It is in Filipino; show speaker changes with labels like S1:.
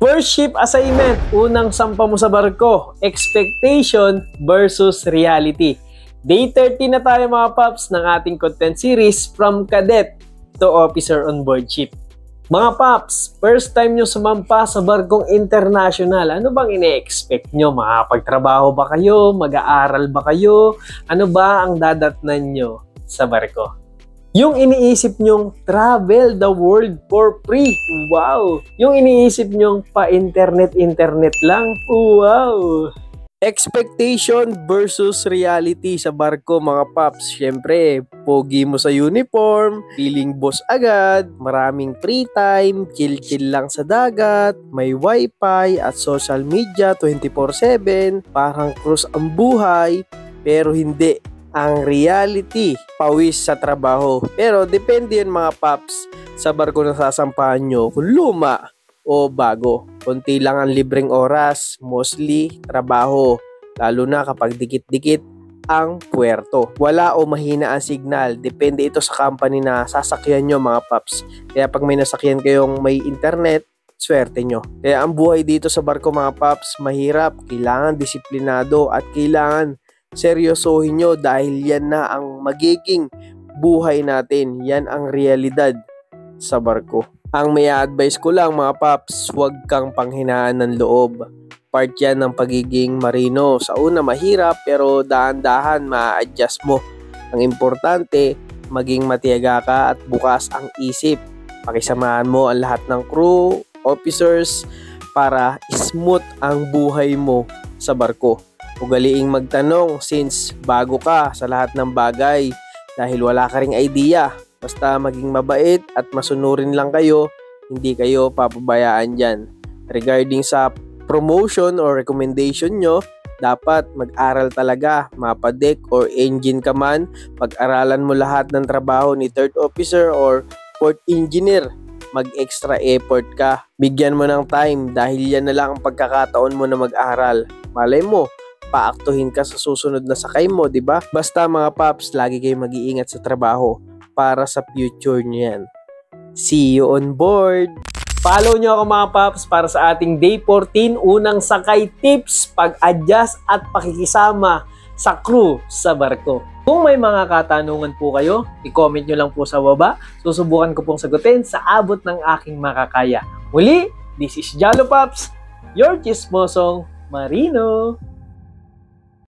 S1: First ship assignment, unang sampa mo sa barko, expectation versus reality. Day 30 na tayo mga paps ng ating content series from cadet to officer on board ship. Mga paps, first time nyo sumampa sa barkong international, ano bang ine-expect nyo? Makapagtrabaho ba kayo? Mag-aaral ba kayo? Ano ba ang dadatnan nyo sa barko? Yung iniisip nyong travel the world for free. Wow! Yung iniisip nyong pa-internet lang. Wow! Expectation versus reality sa barko mga paps. Siyempre, pogi mo sa uniform, feeling boss agad, maraming free time, chill-chill lang sa dagat, may wifi at social media 24/7, parang cruise ang buhay, pero hindi. Ang reality, pawis sa trabaho. Pero depende yun mga paps sa barko na sasampahan nyo kung luma o bago. Kunti lang ang libreng oras, mostly trabaho. Lalo na kapag dikit-dikit ang puwerto. Wala o mahina ang signal. Depende ito sa company na sasakyan nyo mga paps. Kaya pag may nasakyan kayong may internet, swerte nyo. Kaya ang buhay dito sa barko mga paps, mahirap. Kailangan disiplinado at kailangan seryosohin nyo dahil yan na ang magiging buhay natin. Yan ang realidad sa barko. Ang may advice ko lang mga paps, huwag kang panghinaan ng loob. Part yan ng pagiging marino. Sa una mahirap pero dahan-dahan ma-adjust mo. Ang importante, maging matiyaga ka at bukas ang isip. Pakisamahan mo ang lahat ng crew, officers para smooth ang buhay mo sa barko. Ugaliing magtanong since bago ka sa lahat ng bagay dahil wala ka ring idea. Basta maging mabait at masunurin lang kayo, hindi kayo papabayaan dyan. Regarding sa promotion or recommendation nyo, dapat mag-aral talaga, mapadek or engine ka man, pag-aralan mo lahat ng trabaho ni third officer or fourth engineer. Mag-extra effort ka. Bigyan mo ng time dahil yan na lang ang pagkakataon mo na mag-aral. Malay mo, paaktuhin ka sa susunod na sakay mo, di ba? Basta mga paps, lagi kayo mag-iingat sa trabaho para sa future niyan. See you on board! Follow nyo ako mga paps para sa ating Day 14 unang sakay tips, pag-adjust at pakikisama sa crew sa barko. Kung may mga katanungan po kayo, i-comment nyo lang po sa baba. Susubukan ko pong sagutin sa abot ng aking makakaya. Muli, this is Jalo Paps, your chismosong Marino.